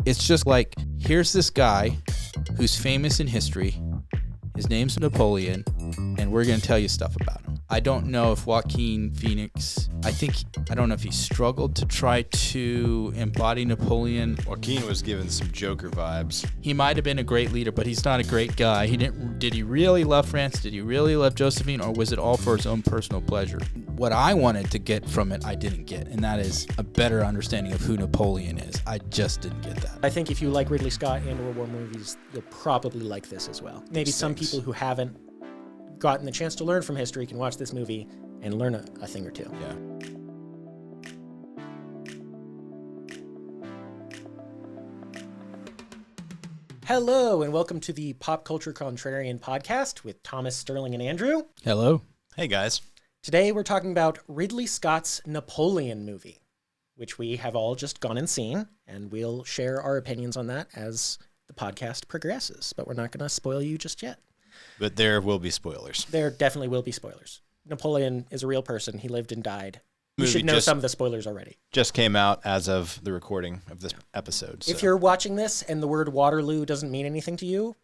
It's just like, here's this guy who's famous in history. His name's Napoleon, and we're going to tell you stuff about him. I don't know if Joaquin Phoenix, I don't know if he struggled to try to embody Napoleon. Joaquin was given some Joker vibes. He might have been a great leader, but he's not a great guy. Did he really love France? Did he really love Josephine? Or was it all for his own personal pleasure? What I wanted to get from it, I didn't get, and that is a better understanding of who Napoleon is. I just didn't get that. I think if you like Ridley Scott and or war movies, you'll probably like this as well. Maybe some people who haven't gotten the chance to learn from history can watch this movie and learn a thing or two. Yeah. Hello, and welcome to the Pop Culture Contrarian podcast with Thomas, Sterling, and Andrew. Hello. Hey, guys. Today we're talking about Ridley Scott's Napoleon movie, which we have all just gone and seen, and we'll share our opinions on that as the podcast progresses, but we're not going to spoil you just yet. But there will be spoilers. There definitely will be spoilers. Napoleon is a real person. He lived and died. You Movie should know just- some of the spoilers already. Just came out as of the recording of this episode. So. If you're watching this and the word Waterloo doesn't mean anything to you,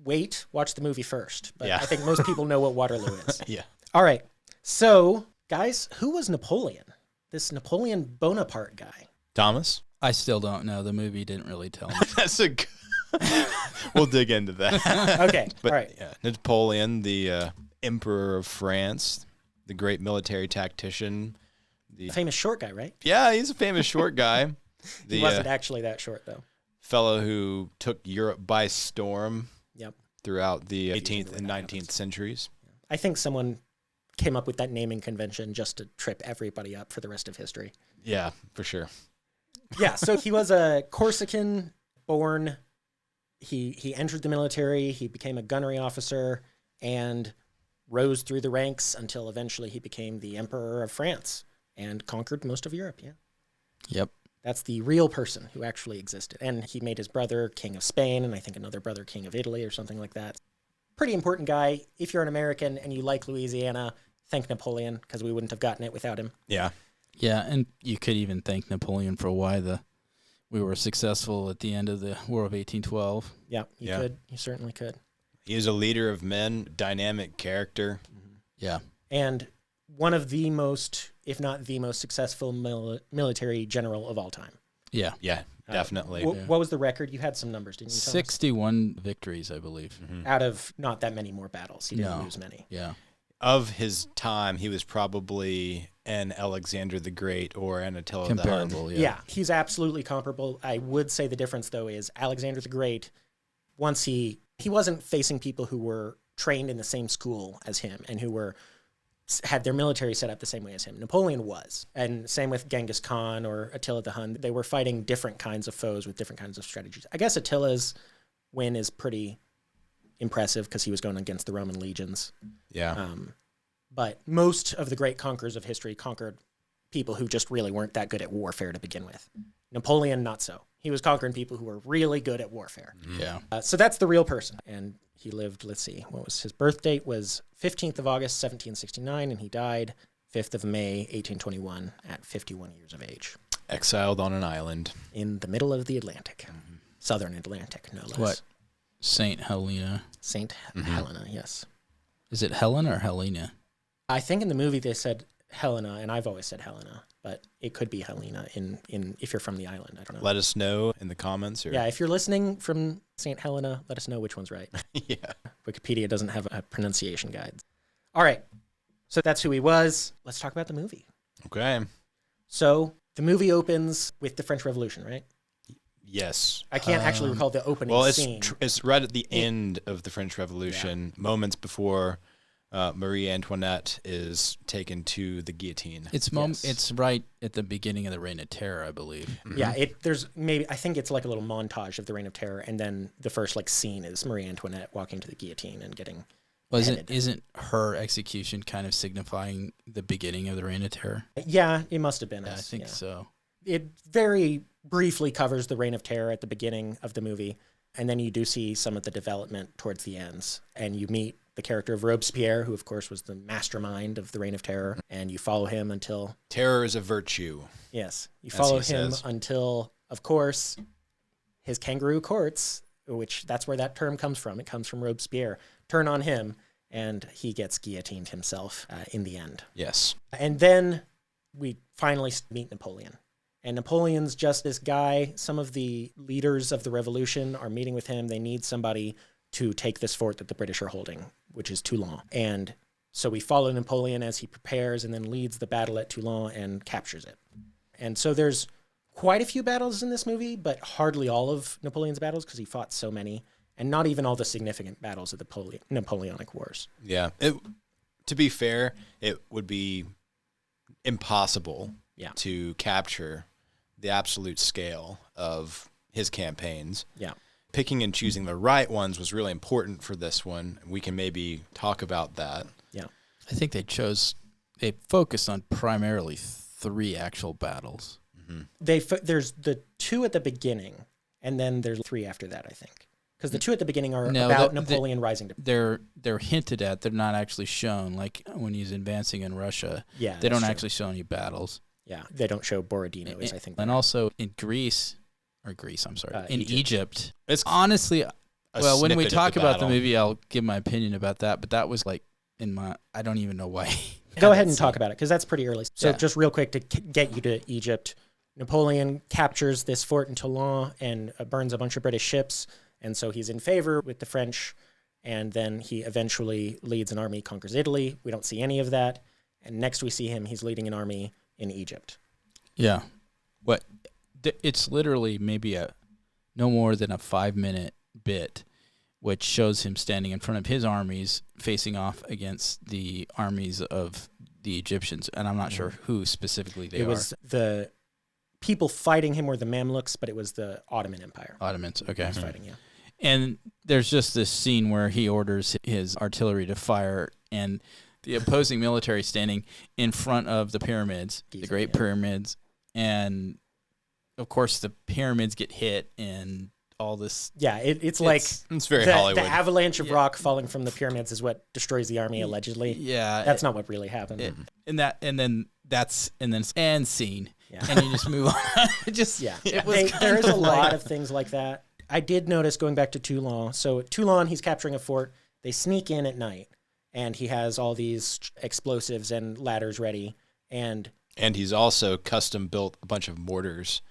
wait, watch the movie first. But Yeah. I think most people know what Waterloo is. Yeah. All right. So, guys, who was Napoleon? This Napoleon Bonaparte guy. Thomas? I still don't know. The movie didn't really tell me. That's a good... We'll dig into that. Okay. But all right. yeah, Napoleon, the Emperor of France, the great military tactician. The Famous short guy, right? Yeah, he's a famous short guy. The He wasn't actually that short, though. fellow who took Europe by storm Yep. throughout the 18th when and that 19th happens. centuries. I think someone came up with that naming convention just to trip everybody up for the rest of history. Yeah, for sure. Yeah, so he was a Corsican born. He entered the military, he became a gunnery officer, and rose through the ranks until eventually he became the Emperor of France and conquered most of Europe, yeah. Yep. That's the real person who actually existed. And he made his brother king of Spain, and I think another brother king of Italy or something like that. Pretty important guy. If you're an American and you like Louisiana, thank Napoleon, because we wouldn't have gotten it without him. Yeah. Yeah, and you could even thank Napoleon for why we were successful at the end of the War of 1812. Yeah, you Yeah. could. You certainly could. He is a leader of men, dynamic character. Yeah. And one of the most, if not the most successful military general of all time. Yeah. Yeah, definitely. What was the record? You had some numbers, didn't you, Thomas? 61 victories, I believe. Out of not that many more battles. He didn't No. lose many. Yeah. Of his time, he was probably an Alexander the Great or an Attila the Hun. Comparable, Yeah, he's absolutely comparable. I would say the difference, though, is Alexander the Great, once he wasn't facing people who were trained in the same school as him and who had their military set up the same way as him. Napoleon was. And same with Genghis Khan or Attila the Hun. They were fighting different kinds of foes with different kinds of strategies. I guess Attila's win is pretty impressive because he was going against the Roman legions. Yeah. But most of the great conquerors of history conquered people who just really weren't that good at warfare to begin with. Napoleon, not so. He was conquering people who were really good at warfare. Yeah. So that's the real person. And he lived, let's see, what was his birth date? Was 15th of August, 1769, and he died 5th of May, 1821, at 51 years of age. Exiled on an island. In the middle of the Atlantic. Southern Atlantic, no less. What? St. Helena. St. Helena, yes. Is it Helen or Helena? I think in the movie they said Helena, and I've always said Helena, but it could be Helena in if you're from the island. I don't know. Let us know in the comments. Or... Yeah, if you're listening from St. Helena, let us know which one's right. Yeah. Wikipedia doesn't have a pronunciation guide. All right, so that's who he was. Let's talk about the movie. Okay. So the movie opens with the French Revolution, right? Yes. I can't actually recall the opening Well, scene. it's right at the end of the French Revolution, moments before Marie Antoinette is taken to the guillotine. It's right at the beginning of the Reign of Terror, I believe. Yeah, I think it's like a little montage of the Reign of Terror, and then the first scene is Marie Antoinette walking to the guillotine and getting beheaded. Isn't her execution kind of signifying the beginning of the Reign of Terror? Yeah, it must have been. Yeah, I think so. It very briefly covers the Reign of Terror at the beginning of the movie, and then you do see some of the development towards the ends, and you meet the character of Robespierre, who of course was the mastermind of the Reign of Terror, and you follow him until... Terror is a virtue. Yes, you follow him says. until, of course, his kangaroo courts, which that's where that term comes from. It comes from Robespierre, turn on him, and he gets guillotined himself in the end. Yes. And then we finally meet Napoleon. And Napoleon's just this guy. Some of the leaders of the revolution are meeting with him. They need somebody to take this fort that the British are holding, which is Toulon. And so we follow Napoleon as he prepares and then leads the battle at Toulon and captures it. And so there's quite a few battles in this movie, but hardly all of Napoleon's battles because he fought so many, and not even all the significant battles of the Napoleonic Wars. Yeah. To be fair, it would be impossible to capture the absolute scale of his campaigns. Yeah. Picking and choosing the right ones was really important for this one. We can maybe talk about that. Yeah. I think they focused on primarily 3 actual battles. Mm-hmm. There's the 2 at the beginning, and then there's 3 after that, I think. Because the 2 at the beginning are about Napoleon rising to... They're hinted at. They're not actually shown. Like when he's advancing in Russia, they don't actually show any battles. Yeah, they don't show Borodino, I think. And also in Egypt. It's honestly, when we talk about the movie, I'll give my opinion about that. But that was like I don't even know why. Go ahead and talk about it, because that's pretty early. So just real quick to get you to Egypt, Napoleon captures this fort in Toulon and burns a bunch of British ships. And so he's in favor with the French. And then he eventually leads an army, conquers Italy. We don't see any of that. And next we see him, he's leading an army in Egypt. Yeah. What? It's literally maybe no more than a 5-minute bit, which shows him standing in front of his armies facing off against the armies of the Egyptians. And I'm not sure who specifically they are. It was the people fighting him were the Mamluks, but it was the Ottoman Empire. Ottomans, okay. He was fighting, yeah. And there's just this scene where he orders his artillery to fire, and the opposing military standing in front of the pyramids, the Great Pyramids, and of course the pyramids get hit and all this. Yeah, it's very Hollywood. The avalanche of rock falling from the pyramids is what destroys the army allegedly. Yeah, that's not what really happened. And scene, and you just move on. There is a lot of things like that. I did notice going back to Toulon. So at Toulon, he's capturing a fort. They sneak in at night, and he has all these explosives and ladders ready. And he's also custom built a bunch of mortars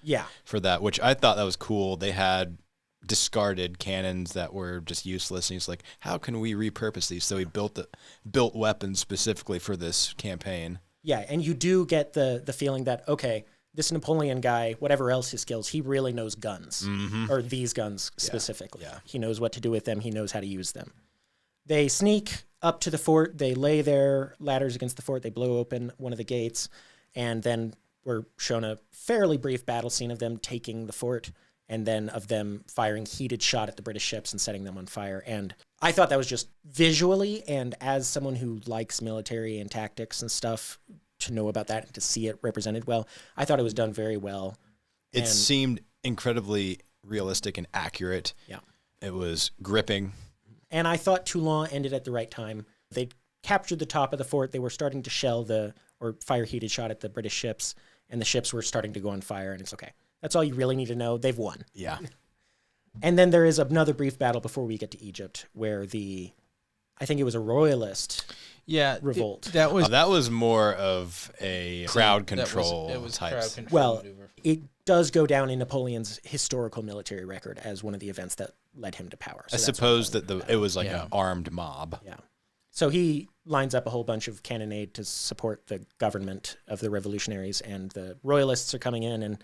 for that, which I thought that was cool. They had discarded cannons that were just useless, and he's like, how can we repurpose these? So he built weapons specifically for this campaign. Yeah, and you do get the feeling that, okay, this Napoleon guy, whatever else his skills, he really knows guns, or these guns specifically. Yeah. He knows what to do with them. He knows how to use them. They sneak up to the fort. They lay their ladders against the fort. They blow open one of the gates, and then we're shown a fairly brief battle scene of them taking the fort, and then of them firing heated shot at the British ships and setting them on fire. And I thought that was just visually, and as someone who likes military and tactics and stuff, to know about that and to see it represented well, I thought it was done very well. It seemed incredibly realistic and accurate. Yeah. It was gripping. And I thought Toulon ended at the right time. They captured the top of the fort. They were starting to shell or fire heated shot at the British ships, and the ships were starting to go on fire, and it's okay. That's all you really need to know. They've won. Yeah. And then there is another brief battle before we get to Egypt where I think it was a royalist revolt. That was more of a crowd control type. Crowd control well, maneuver. It does go down in Napoleon's historical military record as one of the events that led him to power. So I suppose that it was like an armed mob. Yeah. So he lines up a whole bunch of cannonade to support the government of the revolutionaries, and the royalists are coming in, and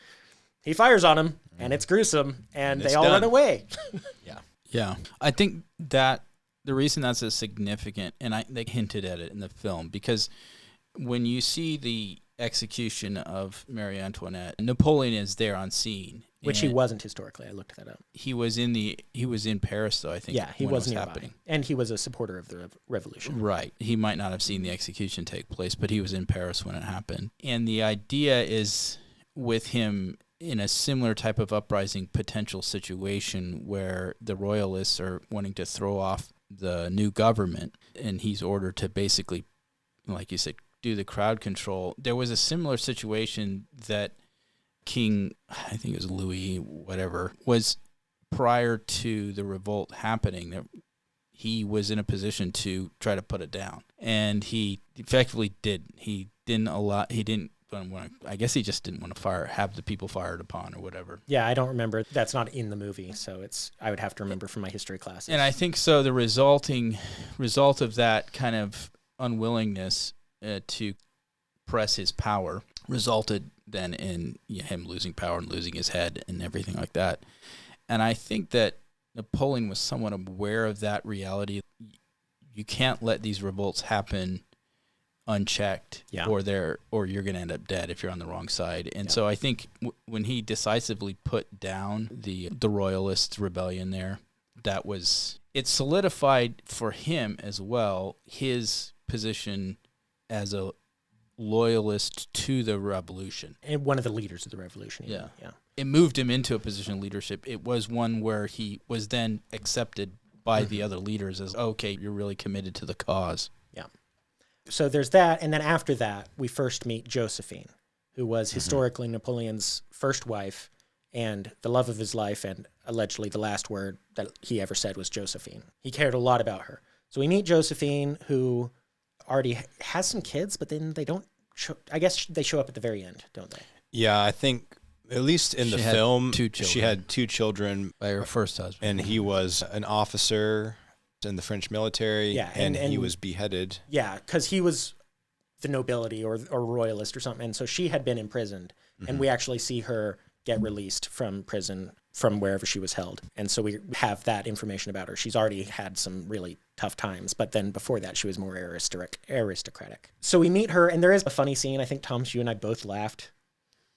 he fires on them, and it's gruesome, and they all run away. Yeah. I think that the reason that's a significant, and they hinted at it in the film, because when you see the execution of Marie Antoinette, Napoleon is there on scene. Which he wasn't historically. I looked that up. He was in Paris, though, I think. Yeah, he was nearby. Happening. And he was a supporter of the revolution. Right. He might not have seen the execution take place, but he was in Paris when it happened. And the idea is with him in a similar type of uprising potential situation where the royalists are wanting to throw off the new government, and he's ordered to basically, like you said, do the crowd control. There was a similar situation that King, I think it was Louis, whatever, was prior to the revolt happening, he was in a position to try to put it down, and he effectively didn't. He didn't allow. He didn't. I guess he just didn't want to have the people fired upon or whatever. Yeah, I don't remember. That's not in the movie, so I would have to remember from my history classes. And I think so. The result of that kind of unwillingness to press his power resulted then in him losing power and losing his head and everything like that. And I think that Napoleon was somewhat aware of that reality. You can't let these revolts happen unchecked, or you're going to end up dead if you're on the wrong side. And so I think when he decisively put down the royalist rebellion there, it solidified for him as well his position as a loyalist to the revolution. And one of the leaders of the revolution. Yeah. It moved him into a position of leadership. It was one where he was then accepted by the other leaders as, okay, you're really committed to the cause. Yeah. So there's that, and then after that, we first meet Josephine, who was historically Napoleon's first wife and the love of his life, and allegedly the last word that he ever said was Josephine. He cared a lot about her. So we meet Josephine, who already has some kids, but then they don't I guess they show up at the very end, don't they? Yeah, I think, at least in the film, she had 2 children by her first husband. And he was an officer in the French military, and he was beheaded. Yeah, because he was the nobility or royalist or something, and so she had been imprisoned, and we actually see her get released from prison from wherever she was held. And so we have that information about her. She's already had some really tough times, but then before that, she was more aristocratic. So we meet her, and there is a funny scene. I think, Thomas, you and I both laughed,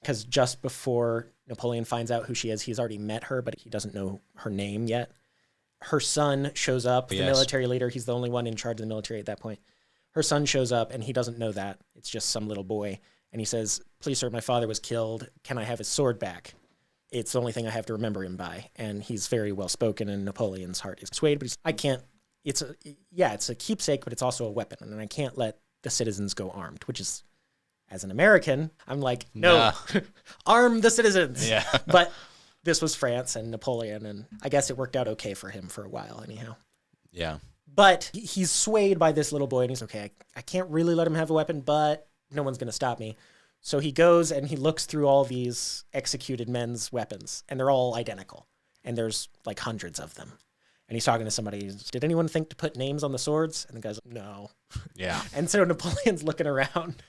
because just before Napoleon finds out who she is, he's already met her, but he doesn't know her name yet. Her son shows up, the military leader. He's the only one in charge of the military at that point. Her son shows up, and he doesn't know that. It's just some little boy. And he says, "Please, sir, my father was killed. Can I have his sword back? It's the only thing I have to remember him by." And he's very well-spoken, and Napoleon's heart is swayed. But I can't, it's a keepsake, but it's also a weapon. And I can't let the citizens go armed, which is, as an American, I'm like, no, arm the citizens. Yeah. But this was France and Napoleon, and I guess it worked out okay for him for a while anyhow. Yeah. But he's swayed by this little boy, and he's okay, I can't really let him have a weapon, but no one's going to stop me. So he goes and he looks through all these executed men's weapons, and they're all identical. And there's like hundreds of them. And he's talking to somebody, did anyone think to put names on the swords? And the guy's like, no. Yeah. And so Napoleon's looking around.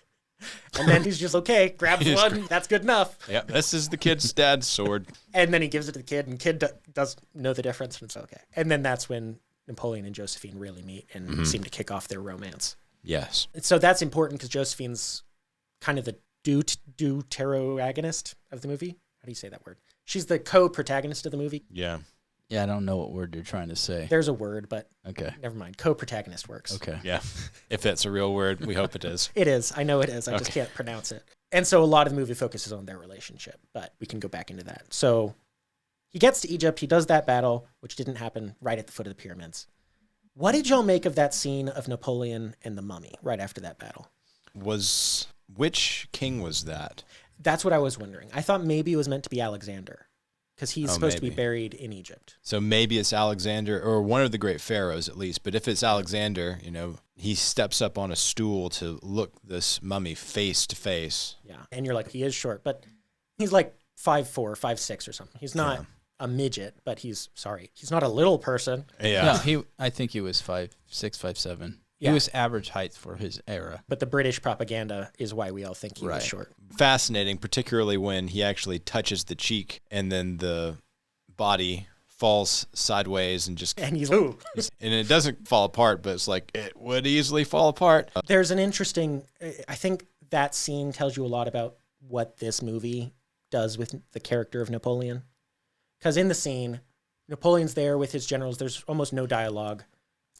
And then he's just, okay, grabs one. That's good enough. Yeah, this is the kid's dad's sword. And then he gives it to the kid, and the kid does know the difference, and it's okay. And then that's when Napoleon and Josephine really meet and seem to kick off their romance. Yes. So that's important because Josephine's kind of the deuteroagonist of the movie. How do you say that word? She's the co-protagonist of the movie. Yeah. Yeah, I don't know what word you're trying to say. There's a word, but okay, never mind. Co-protagonist works. Okay. Yeah. If that's a real word, we hope it is. It is. I know it is. I just can't pronounce it. And so a lot of the movie focuses on their relationship, but we can go back into that. So he gets to Egypt. He does that battle, which didn't happen right at the foot of the pyramids. What did y'all make of that scene of Napoleon and the mummy right after that battle? Which king was that? That's what I was wondering. I thought maybe it was meant to be Alexander, because he's supposed to be buried in Egypt. So maybe it's Alexander, or one of the great pharaohs at least. But if it's Alexander, he steps up on a stool to look this mummy face to face. Yeah, and you're like, he is short, but he's like 5'4", 5'6", or something. He's not a midget, but he's not a little person. Yeah. No, I think he was 5'6", 5'7". He was average height for his era. But the British propaganda is why we all think he was short. Fascinating, particularly when he actually touches the cheek and then the body falls sideways and he's ooh. And it doesn't fall apart, but it's like it would easily fall apart. There's an interesting, I think that scene tells you a lot about what this movie does with the character of Napoleon. Because in the scene, Napoleon's there with his generals. There's almost no dialogue.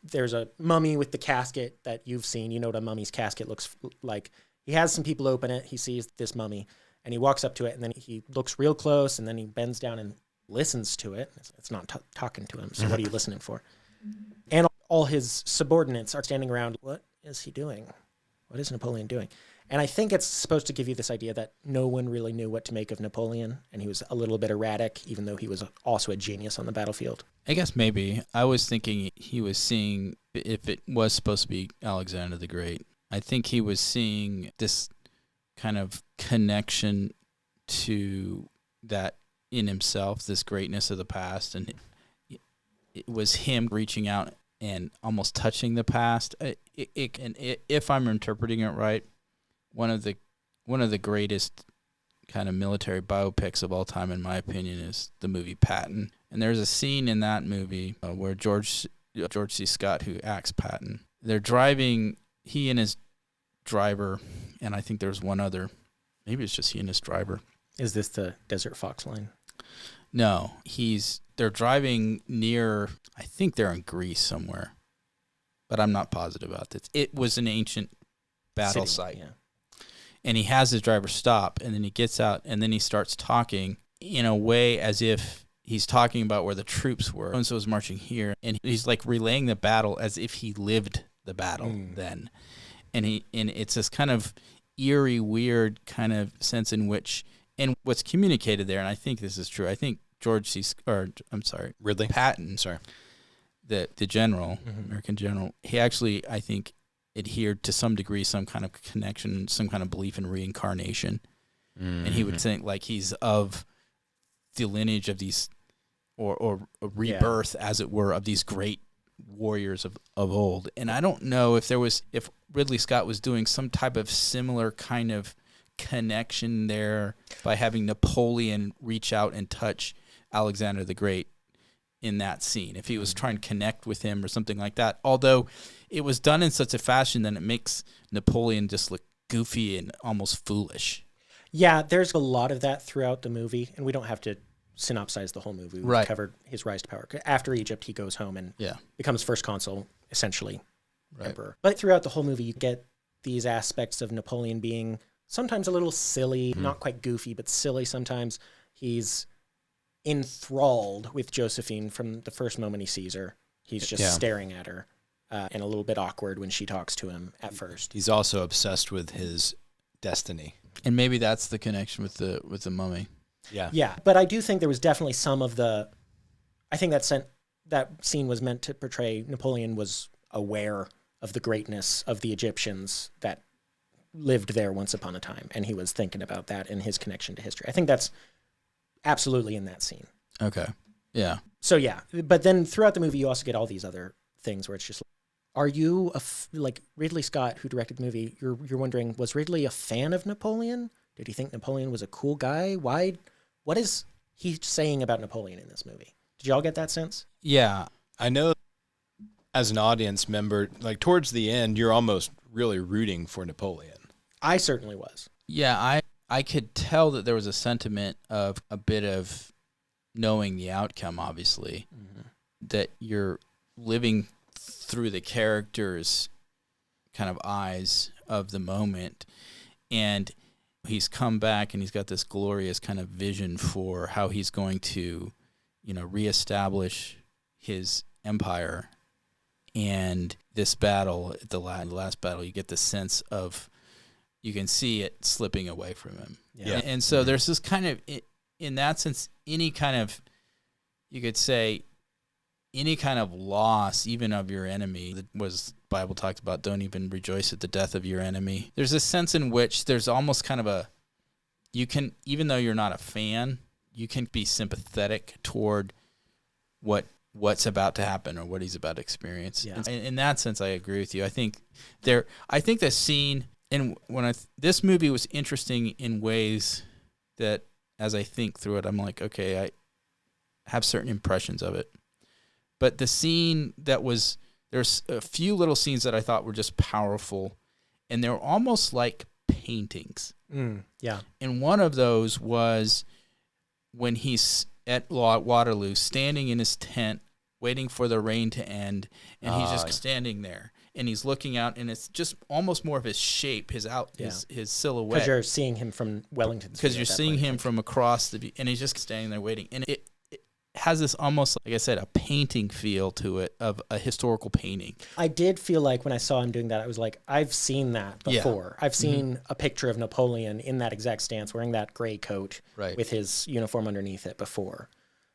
There's a mummy with the casket that you've seen. You know what a mummy's casket looks like. He has some people open it. He sees this mummy, and he walks up to it, and then he looks real close, and then he bends down and listens to it. It's not talking to him, so what are you listening for? And all his subordinates are standing around. What is he doing? What is Napoleon doing? And I think it's supposed to give you this idea that no one really knew what to make of Napoleon, and he was a little bit erratic, even though he was also a genius on the battlefield. I guess maybe. I was thinking he was seeing, if it was supposed to be Alexander the Great, I think he was seeing this kind of connection to that in himself, this greatness of the past, and it was him reaching out and almost touching the past. If I'm interpreting it right, one of the greatest kind of military biopics of all time, in my opinion, is the movie Patton. And there's a scene in that movie where George C. Scott, who acts Patton, they're driving, he and his driver, and I think there's one other, maybe it's just he and his driver. Is this the Desert Fox line? No, they're driving near, I think they're in Greece somewhere, but I'm not positive about this. It was an ancient battle site. Yeah. And he has his driver stop, and then he gets out, and then he starts talking in a way as if he's talking about where the troops were. And so was marching here, and he's like relaying the battle as if he lived the battle then. And it's this kind of eerie, weird kind of sense in which, and what's communicated there, and I think this is true. I think Ridley Patton, the general, American general, he actually, I think, adhered to some degree, some kind of connection, some kind of belief in reincarnation. And he would think like he's of the lineage of these, or a rebirth, as it were, of these great warriors of old. And I don't know if Ridley Scott was doing some type of similar kind of connection there by having Napoleon reach out and touch Alexander the Great in that scene, if he was trying to connect with him or something like that. Although it was done in such a fashion that it makes Napoleon just look goofy and almost foolish. Yeah, there's a lot of that throughout the movie, and we don't have to synopsize the whole movie. We've covered his rise to power. After Egypt, he goes home and becomes first consul, essentially emperor. But throughout the whole movie, you get these aspects of Napoleon being sometimes a little silly, not quite goofy, but silly sometimes. He's enthralled with Josephine from the first moment he sees her. He's just staring at her, and a little bit awkward when she talks to him at first. He's also obsessed with his destiny. And maybe that's the connection with the mummy. Yeah. Yeah, but I do think there was definitely some of the, I think that scene was meant to portray Napoleon was aware of the greatness of the Egyptians that lived there once upon a time, and he was thinking about that and his connection to history. I think that's absolutely in that scene. Okay. Yeah. So yeah, but then throughout the movie, you also get all these other things where it's just, are you like Ridley Scott, who directed the movie? You're wondering, was Ridley a fan of Napoleon? Did he think Napoleon was a cool guy? Why? What is he saying about Napoleon in this movie? Did y'all get that sense? Yeah, I know. As an audience member, like towards the end, you're almost really rooting for Napoleon. I certainly was. Yeah, I could tell that there was a sentiment of a bit of knowing the outcome, obviously, that you're living through the character's kind of eyes of the moment. And he's come back and he's got this glorious kind of vision for how he's going to, reestablish his empire. And this battle, the last battle, you get the sense of, you can see it slipping away from him. Yeah. And so there's this kind of, in that sense, any kind of, you could say, any kind of loss, even of your enemy, that was the Bible talks about, don't even rejoice at the death of your enemy. There's a sense in which there's almost kind of you can, even though you're not a fan, you can be sympathetic toward what's about to happen or what he's about to experience. Yeah. In that sense, I agree with you. I think the scene, and this movie was interesting in ways that, as I think through it, I'm like, okay, I have certain impressions of it. But the scene there's a few little scenes that I thought were just powerful, and they were almost like paintings. Yeah. And one of those was when he's at Waterloo, standing in his tent, waiting for the rain to end, and he's just standing there, and he's looking out, and it's just almost more of his shape, his silhouette. Because you're seeing him from Wellington. Because you're seeing him from across and he's just standing there waiting, and it has this almost, like I said, a painting feel to it, of a historical painting. I did feel like when I saw him doing that, I was like, I've seen that before. I've seen a picture of Napoleon in that exact stance, wearing that gray coat with his uniform underneath it before.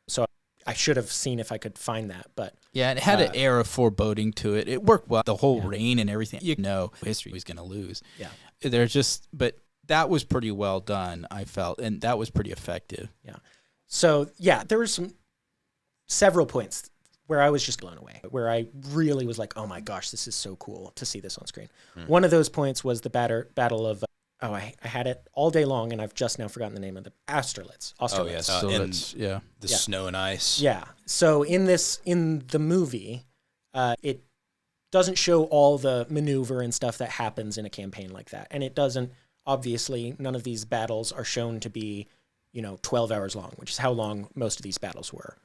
So I should have seen if I could find that. But yeah, it had an air of foreboding to it. It worked well. The whole rain and everything. You know, history was going to lose. Yeah. But that was pretty well done, I felt, and that was pretty effective. Yeah. So, yeah, there were several points where I was just blown away, where I really was like, oh my gosh, this is so cool to see this on screen. One of those points was the battle of, I had it all day long, and I've just now forgotten the name of the Austerlitz. Oh, yes. The snow and ice. Yeah. So in the movie, it doesn't show all the maneuver and stuff that happens in a campaign like that. And it doesn't, obviously, none of these battles are shown to be 12 hours long, which is how long most of these battles were.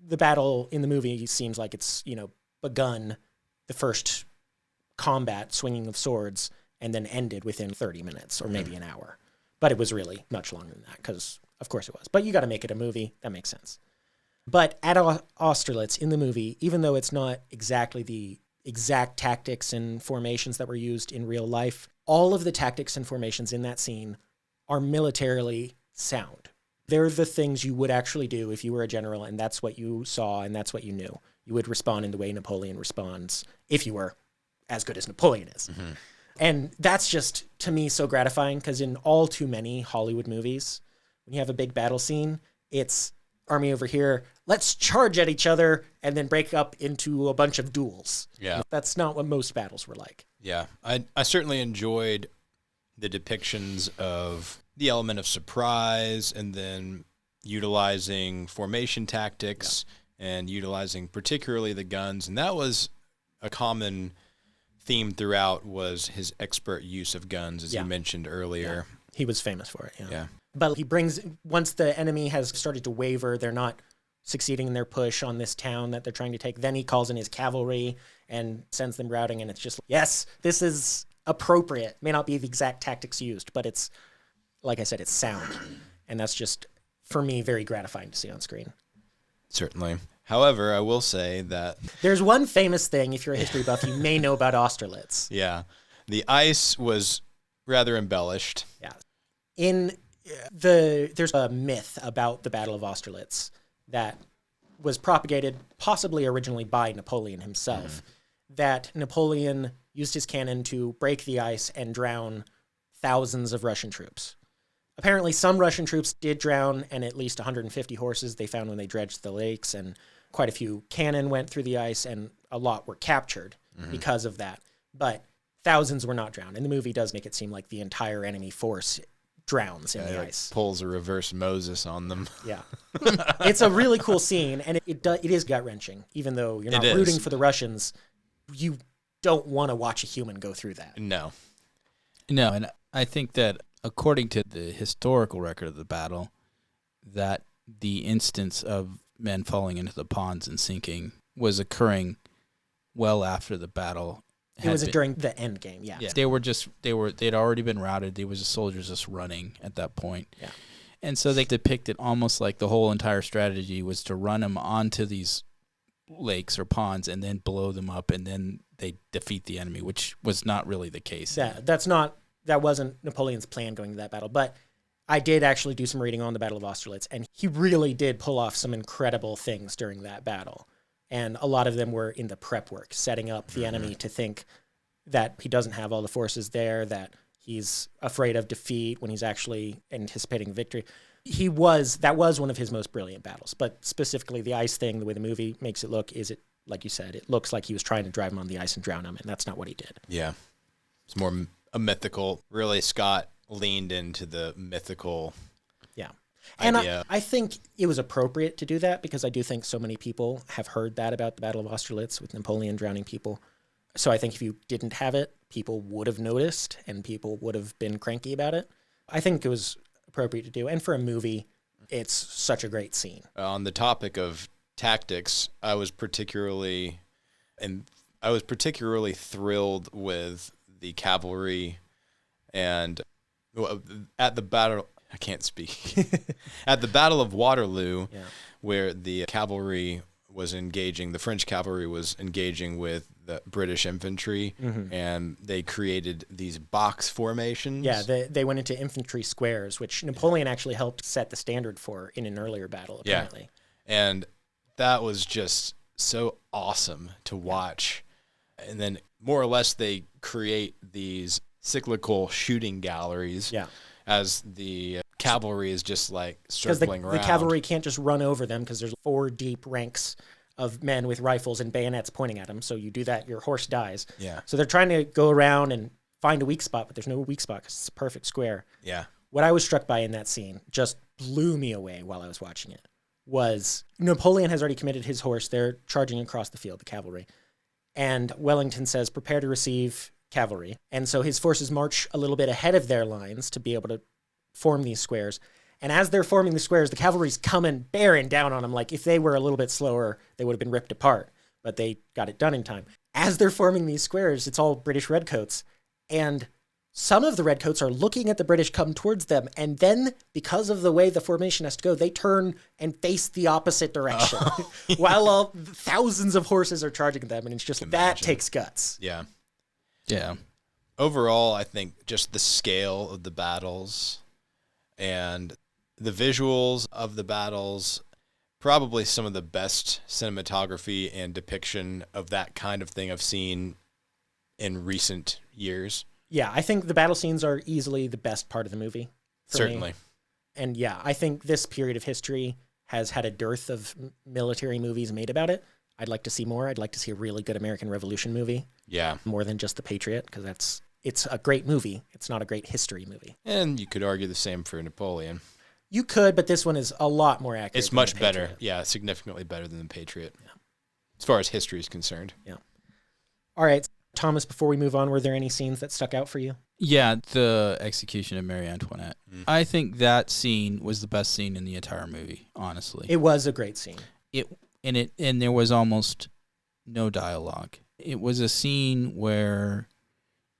The battle in the movie seems like it's, begun the first combat, swinging of swords, and then ended within 30 minutes or maybe an hour. But it was really much longer than that, because of course it was. But you got to make it a movie. That makes sense. But at Austerlitz in the movie, even though it's not exactly the exact tactics and formations that were used in real life, all of the tactics and formations in that scene are militarily sound. They're the things you would actually do if you were a general, and that's what you saw and that's what you knew. You would respond in the way Napoleon responds if you were as good as Napoleon is. Mm-hmm. And that's just, to me, so gratifying, because in all too many Hollywood movies, when you have a big battle scene, it's army over here, let's charge at each other and then break up into a bunch of duels. Yeah. That's not what most battles were like. Yeah. I certainly enjoyed the depictions of the element of surprise, and then utilizing formation tactics and utilizing particularly the guns. And that was a common theme throughout, was his expert use of guns, as you mentioned earlier. Yeah. He was famous for it. Yeah. But he brings, once the enemy has started to waver, they're not succeeding in their push on this town that they're trying to take, then he calls in his cavalry and sends them routing, and it's just, yes, this is appropriate. May not be the exact tactics used, but it's, like I said, it's sound. And that's just, for me, very gratifying to see on screen. Certainly. However, I will say that there's one famous thing, if you're a history buff, you may know about Austerlitz. Yeah. The ice was rather embellished. Yeah. There's a myth about the Battle of Austerlitz that was propagated possibly originally by Napoleon himself, that Napoleon used his cannon to break the ice and drown thousands of Russian troops. Apparently, some Russian troops did drown, and at least 150 horses they found when they dredged the lakes, and quite a few cannon went through the ice, and a lot were captured because of that. But thousands were not drowned, and the movie does make it seem like the entire enemy force drowns in the ice. Pulls a reverse Moses on them. Yeah. It's a really cool scene, and it is gut-wrenching. Even though you're not rooting for the Russians, you don't want to watch a human go through that. No, and I think that according to the historical record of the battle, that the instance of men falling into the ponds and sinking was occurring well after the battle. It was during the end game, yeah. They'd already been routed. There was the soldiers just running at that point. Yeah. And so they depicted almost like the whole entire strategy was to run them onto these lakes or ponds and then blow them up, and then they defeat the enemy, which was not really the case. Yeah, that wasn't Napoleon's plan going to that battle. But I did actually do some reading on the Battle of Austerlitz, and he really did pull off some incredible things during that battle. And a lot of them were in the prep work, setting up the enemy to think that he doesn't have all the forces there, that he's afraid of defeat when he's actually anticipating victory. That was one of his most brilliant battles. But specifically the ice thing, the way the movie makes it look, like you said, it looks like he was trying to drive him on the ice and drown him, and that's not what he did. Yeah. It's more a mythical. Really, Scott leaned into the mythical And idea. I think it was appropriate to do that, because I do think so many people have heard that about the Battle of Austerlitz with Napoleon drowning people. So I think if you didn't have it, people would have noticed and people would have been cranky about it. I think it was appropriate to do. And for a movie, it's such a great scene. On the topic of tactics, I was particularly thrilled with the cavalry, and at the battle I can't speak. At the Battle of Waterloo, where the cavalry was engaging, the French cavalry was engaging with the British infantry, and they created these box formations. Yeah, they went into infantry squares, which Napoleon actually helped set the standard for in an earlier battle, apparently. Yeah. And that was just so awesome to watch. And then more or less they create these cyclical shooting galleries as the cavalry is just like circling around. The cavalry can't just run over them because there's 4 deep ranks of men with rifles and bayonets pointing at them. So you do that, your horse dies. Yeah. So they're trying to go around and find a weak spot, but there's no weak spot because it's a perfect square. Yeah. What I was struck by in that scene just blew me away while I was watching it was Napoleon has already committed his horse. They're charging across the field, the cavalry. And Wellington says, prepare to receive cavalry. And so his forces march a little bit ahead of their lines to be able to form these squares. And as they're forming the squares, the cavalry's coming bearing down on them. Like if they were a little bit slower, they would have been ripped apart, but they got it done in time. As they're forming these squares, it's all British redcoats. And some of the redcoats are looking at the British come towards them. And then because of the way the formation has to go, they turn and face the opposite direction while all thousands of horses are charging them. And it's just that takes guts. Yeah. Yeah. Overall, I think just the scale of the battles and the visuals of the battles, probably some of the best cinematography and depiction of that kind of thing I've seen in recent years. Yeah, I think the battle scenes are easily the best part of the movie. Certainly. Me. And yeah, I think this period of history has had a dearth of military movies made about it. I'd like to see more. I'd like to see a really good American Revolution movie. Yeah. More than just The Patriot, because it's a great movie. It's not a great history movie. And you could argue the same for Napoleon. You could, but this one is a lot more accurate. It's much better. Yeah, significantly better than The Patriot. Yeah. As far as history is concerned. Yeah. All right. Thomas, before we move on, were there any scenes that stuck out for you? Yeah, the execution of Marie Antoinette. I think that scene was the best scene in the entire movie, honestly. It was a great scene. And there was almost no dialogue. It was a scene where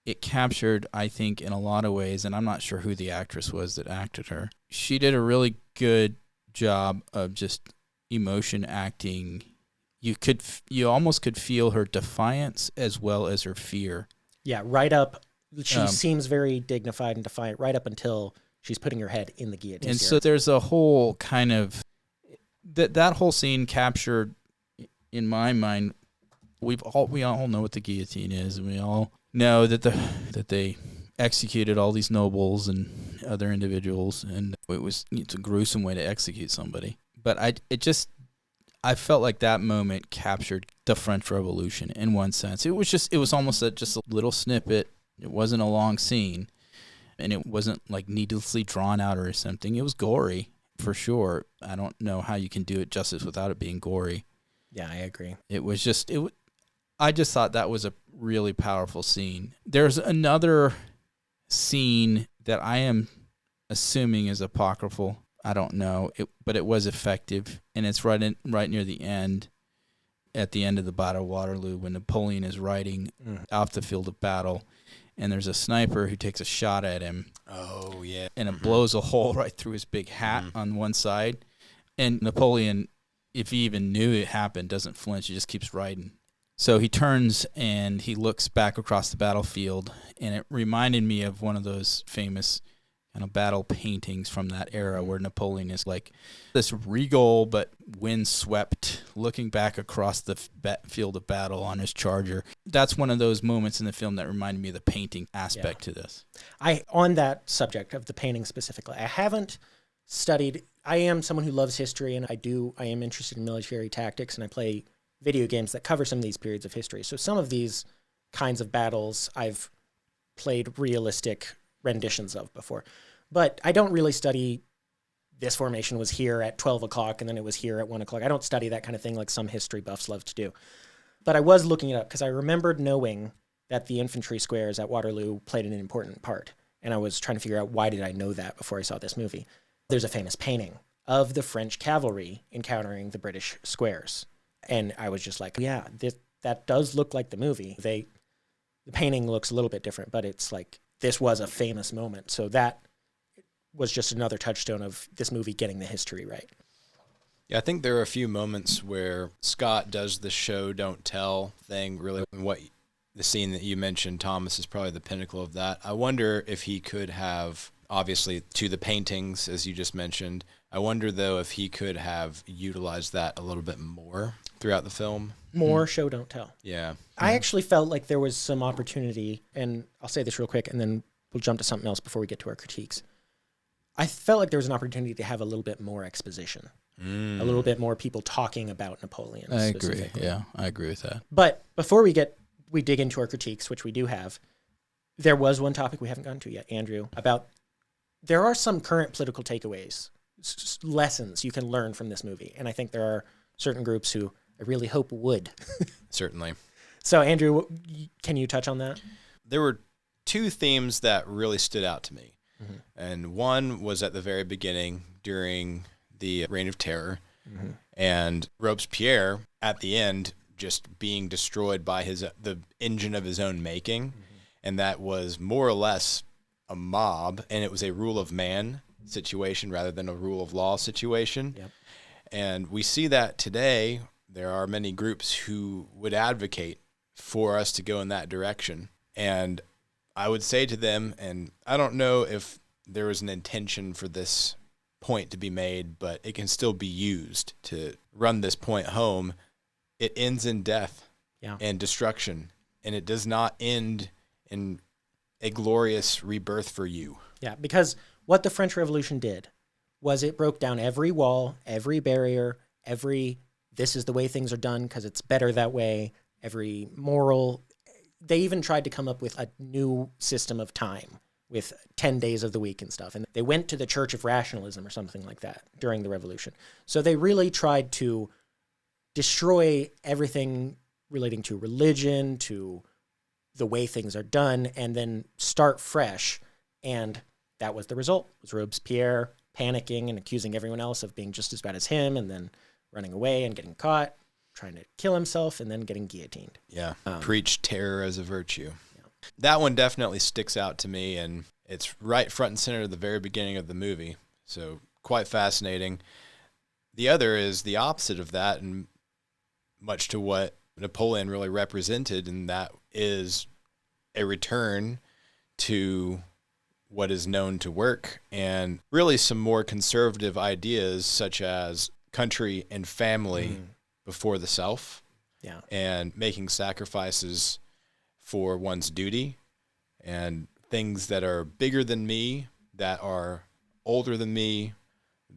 it captured, I think, in a lot of ways, and I'm not sure who the actress was that acted her. She did a really good job of just emotion acting. You almost could feel her defiance as well as her fear. Yeah, right up. She seems very dignified and defiant right up until she's putting her head in the guillotine. And so there's a whole kind of that whole scene captured, in my mind, we all know what the guillotine is, and we all know that they executed all these nobles and other individuals, and it's a gruesome way to execute somebody. But I felt like that moment captured the French Revolution in one sense. It was almost just a little snippet. It wasn't a long scene, and it wasn't like needlessly drawn out or something. It was gory for sure. I don't know how you can do it justice without it being gory. Yeah, I agree. I just thought that was a really powerful scene. There's another scene that I am assuming is apocryphal. I don't know, but it was effective, and it's right near the end, at the end of the Battle of Waterloo, when Napoleon is riding off the field of battle, and there's a sniper who takes a shot at him. Oh, yeah. And it blows a hole right through his big hat on one side. And Napoleon, if he even knew it happened, doesn't flinch. He just keeps riding. So he turns and he looks back across the battlefield, and it reminded me of one of those famous kind of battle paintings from that era where Napoleon is like this regal but windswept, looking back across the field of battle on his charger. That's one of those moments in the film that reminded me of the painting aspect to this. On that subject of the painting specifically, I haven't studied. I am someone who loves history, and I am interested in military tactics, and I play video games that cover some of these periods of history. So some of these kinds of battles I've played realistic renditions of before. But I don't really study this formation was here at 12 o'clock and then it was here at 1 o'clock. I don't study that kind of thing like some history buffs love to do. But I was looking it up because I remembered knowing that the infantry squares at Waterloo played an important part. And I was trying to figure out why did I know that before I saw this movie. There's a famous painting of the French cavalry encountering the British squares. And I was just like, yeah, that does look like the movie. The painting looks a little bit different, but it's like, this was a famous moment. So that was just another touchstone of this movie getting the history right. Yeah, I think there are a few moments where Scott does the show don't tell thing really. The scene that you mentioned, Thomas, is probably the pinnacle of that. I wonder if he could have, obviously, to the paintings, as you just mentioned. I wonder, though, if he could have utilized that a little bit more throughout the film. More show don't tell. Yeah. I actually felt like there was some opportunity, and I'll say this real quick, and then we'll jump to something else before we get to our critiques. I felt like there was an opportunity to have a little bit more exposition. A little bit more people talking about Napoleon. I agree. Yeah, I agree with that. But before we dig into our critiques, which we do have, there was one topic we haven't gotten to yet, Andrew, about there are some current political takeaways, lessons you can learn from this movie. And I think there are certain groups who I really hope would. Certainly. So, Andrew, can you touch on that? There were two themes that really stood out to me. Mm-hmm. And one was at the very beginning during the Reign of Terror, and Robespierre at the end just being destroyed by the engine of his own making, and that was more or less a mob, and it was a rule of man situation rather than a rule of law situation. Yep. And we see that today. There are many groups who would advocate for us to go in that direction, and I would say to them, and I don't know if there was an intention for this point to be made, but it can still be used to run this point home. It ends in death and destruction, and it does not end in a glorious rebirth for you. Yeah, because what the French Revolution did was it broke down every wall, every barrier, this is the way things are done because it's better that way, every moral. They even tried to come up with a new system of time with 10 days of the week and stuff. And they went to the Church of Rationalism or something like that during the Revolution. So they really tried to destroy everything relating to religion, to the way things are done, and then start fresh. And that was the result. It was Robespierre panicking and accusing everyone else of being just as bad as him, and then running away and getting caught, trying to kill himself, and then getting guillotined. Yeah, preach terror as a virtue. That one definitely sticks out to me, and it's right front and center at the very beginning of the movie, so quite fascinating. The other is the opposite of that, and much to what Napoleon really represented, and that is a return to what is known to work, and really some more conservative ideas such as country and family before the self, and making sacrifices for one's duty, and things that are bigger than me, that are older than me,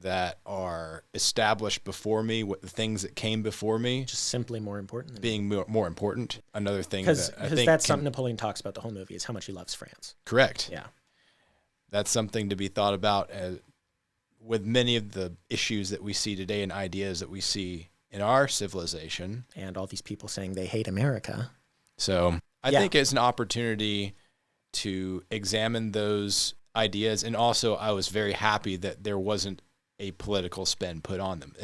that are established before me, what the things that came before me, just simply more important than being more important. Another thing because that I think that's something Napoleon talks about the whole movie is how much he loves France. Correct. Yeah, that's something to be thought about with many of the issues that we see today and ideas that we see in our civilization, and all these people saying they hate America. So I think it's an opportunity to examine those ideas. And also I was very happy that there wasn't a political spin put on them.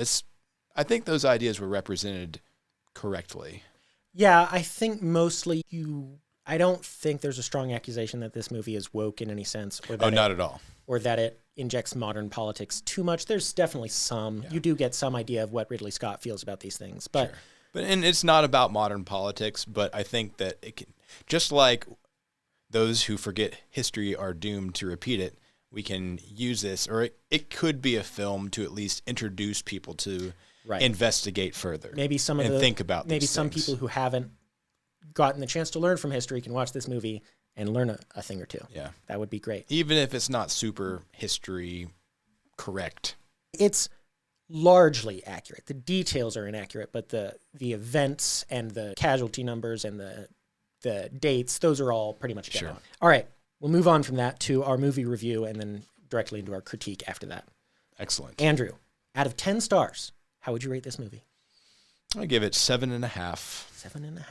I think those ideas were represented correctly. Yeah, I think mostly I don't think there's a strong accusation that this movie is woke in any sense. Or that not at all. Or that it injects modern politics too much. There's definitely some. Yeah. You do get some idea of what Ridley Scott feels about these things. But sure. And it's not about modern politics, but I think that it can, just like those who forget history are doomed to repeat it, we can use this, or it could be a film to at least introduce people to investigate further. Maybe think about maybe these some things. People who haven't gotten the chance to learn from history can watch this movie and learn a thing or two. Yeah. That would be great. Even if it's not super history correct. It's largely accurate. The details are inaccurate, but the events and the casualty numbers and the dates, those are all pretty much dead on. All right. We'll move on from that to our movie review and then directly into our critique after that. Excellent. Andrew, out of 10 stars, how would you rate this movie? I give it 7.5. 7.5.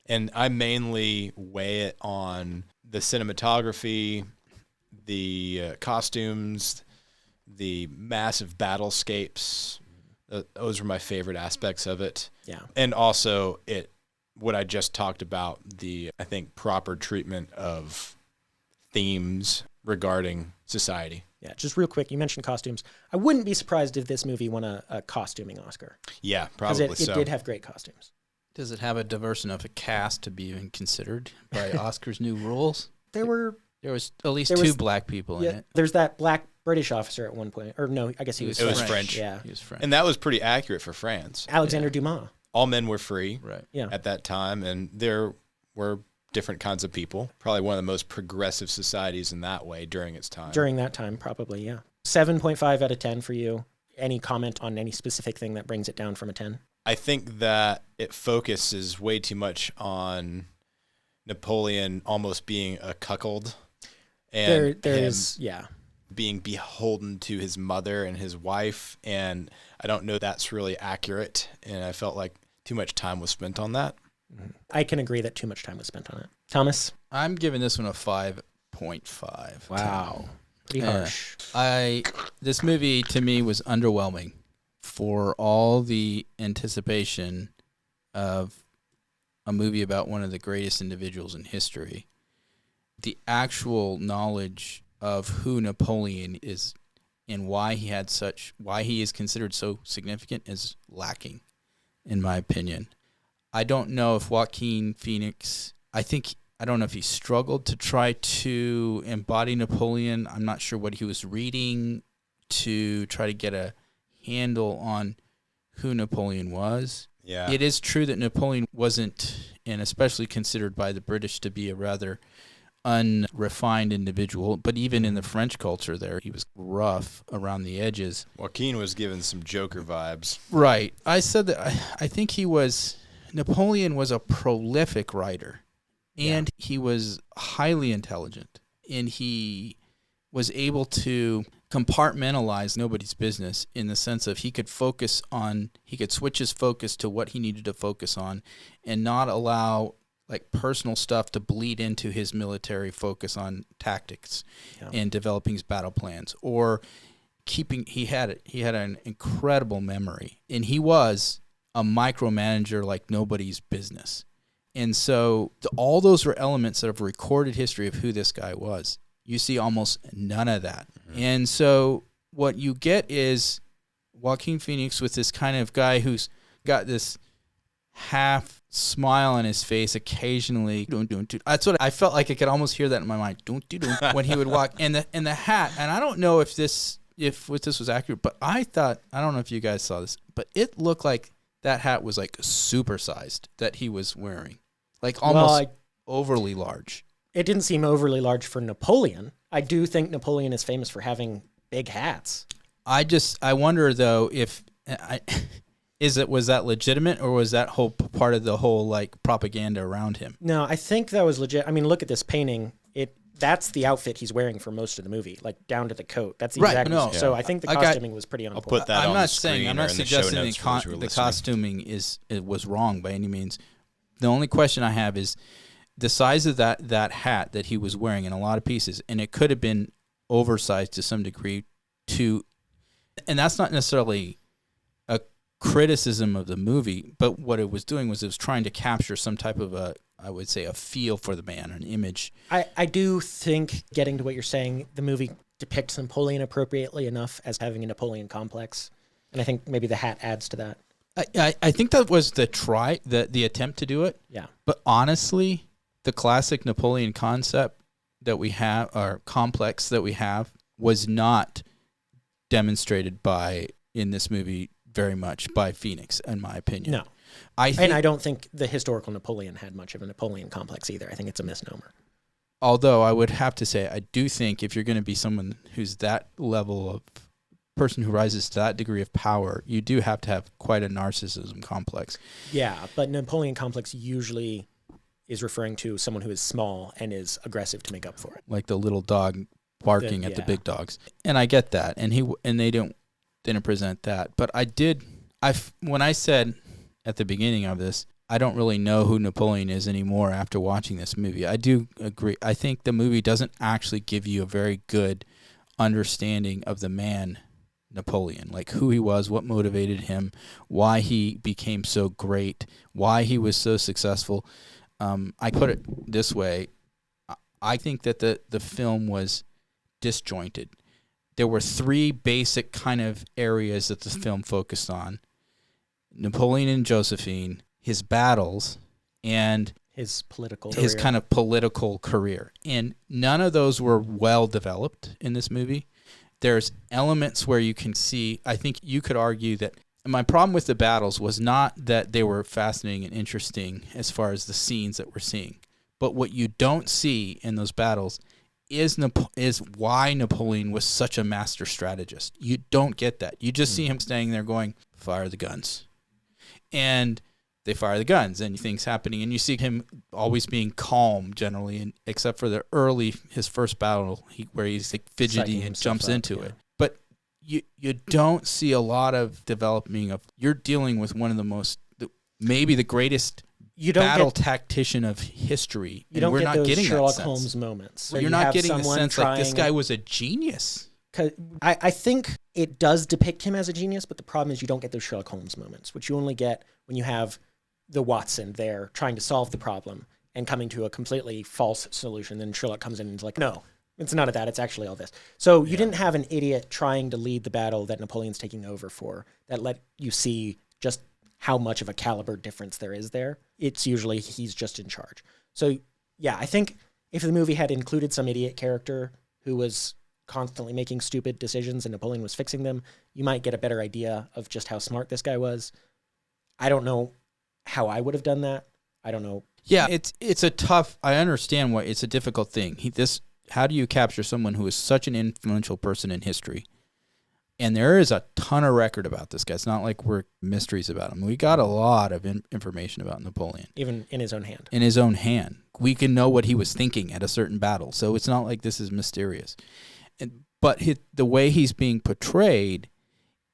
And I mainly weigh it on the cinematography, the costumes, the massive battlescapes. Those were my favorite aspects of it. Yeah. And also what I just talked about, I think, proper treatment of themes regarding society. Yeah, just real quick, you mentioned costumes. I wouldn't be surprised if this movie won a costuming Oscar. Yeah, probably Because it did have great costumes. Does it have a diverse enough a cast to be even considered by Oscar's new rules? There was at least two black people in it. There's that black British officer at one point. Or no, I guess he was French. It was French. Yeah. He was French. And that was pretty accurate for France. Alexander Dumas. All men were free Yeah. at that time, and there were different kinds of people. Probably one of the most progressive societies in that way during its time. During that time, probably, yeah. 7.5 out of 10 for you. Any comment on any specific thing that brings it down from a 10? I think that it focuses way too much on Napoleon almost being a cuckold and being beholden to his mother and his wife, and I don't know that's really accurate, and I felt like too much time was spent on that. I can agree that too much time was spent on it. Thomas? I'm giving this one a 5.5. Wow. Pretty harsh. This movie to me was underwhelming for all the anticipation of a movie about one of the greatest individuals in history. The actual knowledge of who Napoleon is and why he is considered so significant is lacking, in my opinion. I don't know if Joaquin Phoenix, I don't know if he struggled to try to embody Napoleon. I'm not sure what he was reading to try to get a handle on who Napoleon was. Yeah. It is true that Napoleon wasn't, and especially considered by the British to be a rather unrefined individual, but even in the French culture there, he was rough around the edges. Joaquin was given some Joker vibes. Right. I said that I think Napoleon was a prolific writer, and he was highly intelligent, and he was able to compartmentalize nobody's business in the sense of he could switch his focus to what he needed to focus on and not allow like personal stuff to bleed into his military focus on tactics and developing his battle plans, or he had an incredible memory, and he was a micromanager like nobody's business. And so all those were elements of recorded history of who this guy was. You see almost none of that. Mm-hmm. And so what you get is Joaquin Phoenix with this kind of guy who's got this half smile on his face occasionally. That's what I felt like. I could almost hear that in my mind. When he would walk, and the hat. And I don't know if this was accurate, but I don't know if you guys saw this, but it looked like that hat was like supersized that he was wearing, like almost overly large. It didn't seem overly large for Napoleon. I do think Napoleon is famous for having big hats. I wonder though was that legitimate, or was that whole part of the whole like propaganda around him? No, I think that was legit. I mean, look at this painting. That's the outfit he's wearing for most of the movie, like down to the coat. That's the exact reason. So I think the costuming was pretty on point. I'll put that I'm on not the saying, screen. I'm not suggesting the costuming was wrong by any means. The only question I have is the size of that hat that he was wearing in a lot of pieces, and it could have been oversized to some degree and that's not necessarily a criticism of the movie, but what it was doing was it was trying to capture some type of a feel for the man, an image. I do think, getting to what you're saying, the movie depicts Napoleon appropriately enough as having a Napoleon complex, and I think maybe the hat adds to that. I think that was the attempt to do it. Yeah. But honestly, the classic Napoleon concept that we have, or complex that we have, was not demonstrated in this movie very much by Phoenix, in my opinion. No. I don't think the historical Napoleon had much of a Napoleon complex either. I think it's a misnomer. Although I would have to say, I do think if you're going to be someone who's that level of person who rises to that degree of power, you do have to have quite a narcissism complex. Yeah, but Napoleon complex usually is referring to someone who is small and is aggressive to make up for it. Like the little dog barking at the big dogs. And I get that. And they didn't present that. But when I said at the beginning of this, I don't really know who Napoleon is anymore after watching this movie. I do agree. I think the movie doesn't actually give you a very good understanding of the man Napoleon, like who he was, what motivated him, why he became so great, why he was so successful. I put it this way. I think that the film was disjointed. there were three basic kind of areas that the film focused on: Napoleon and Josephine, his battles, and his kind of political career. And none of those were well developed in this movie. There's elements where you can see, I think you could argue that my problem with the battles was not that they were fascinating and interesting as far as the scenes that we're seeing, but what you don't see in those battles is why Napoleon was such a master strategist. You don't get that. You just see him standing there going, fire the guns. And they fire the guns and things happening, and you see him always being calm generally, and except for his first battle where he's like fidgety and jumps into it. But you don't see a lot of developing of, you're dealing with one of maybe the greatest battle tactician of history. You don't get those Sherlock Holmes moments. So you're not getting the sense like this guy was a genius. I think it does depict him as a genius, but the problem is you don't get those Sherlock Holmes moments, which you only get when you have the Watson there trying to solve the problem and coming to a completely false solution. Then Sherlock comes in and is like, no, it's none of that. It's actually all this. So you didn't have an idiot trying to lead the battle that Napoleon's taking over for that let you see just how much of a caliber difference there is there. It's usually he's just in charge. So yeah, I think if the movie had included some idiot character who was constantly making stupid decisions and Napoleon was fixing them, you might get a better idea of just how smart this guy was. I don't know how I would have done that. I don't know. Yeah, it's a tough, I understand why it's a difficult thing. How do you capture someone who is such an influential person in history? And there is a ton of record about this guy. It's not like we're mysteries about him. We got a lot of information about Napoleon. Even in his own hand. In his own hand. We can know what he was thinking at a certain battle. So it's not like this is mysterious. But the way he's being portrayed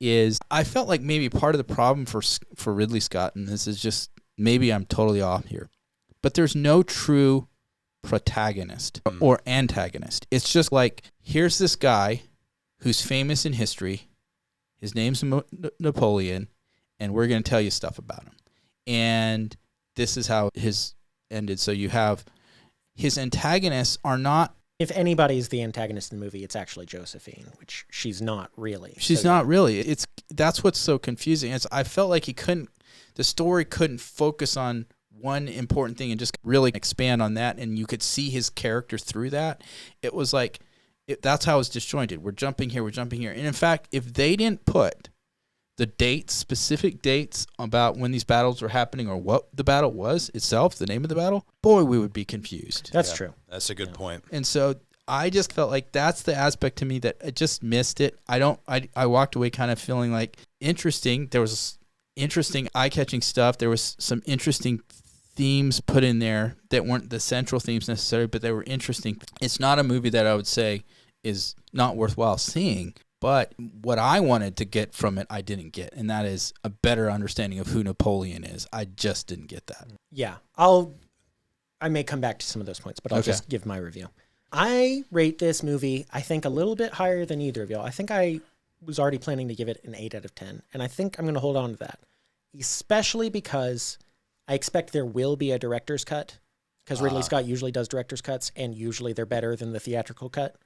is, I felt like maybe part of the problem for Ridley Scott, and this is just, maybe I'm totally off here, but there's no true protagonist or antagonist. It's just like, here's this guy who's famous in history. His name's Napoleon, and we're going to tell you stuff about him. And this is how his ended. So you have his antagonists are not. If anybody's the antagonist in the movie, it's actually Josephine, which she's not really. She's not really. That's what's so confusing. I felt like the story couldn't focus on one important thing and just really expand on that, and you could see his character through that. It was like, that's how it's disjointed. We're jumping here. And in fact, if they didn't put the specific dates about when these battles were happening or what the battle was itself, the name of the battle, boy, we would be confused. That's true. That's a good point. And so I just felt like that's the aspect to me that I just missed it. I walked away kind of feeling like interesting. There was interesting eye-catching stuff. There was some interesting themes put in there that weren't the central themes necessarily, but they were interesting. It's not a movie that I would say is not worthwhile seeing. But what I wanted to get from it, I didn't get, and that is a better understanding of who Napoleon is. I just didn't get that. Yeah, I may come back to some of those points, but I'll just give my review. I rate this movie, I think, a little bit higher than either of y'all. I think I was already planning to give it an 8 out of 10, and I think I'm going to hold on to that, especially because I expect there will be a director's cut, because Ridley Scott usually does director's cuts, and usually they're better than the theatrical cut.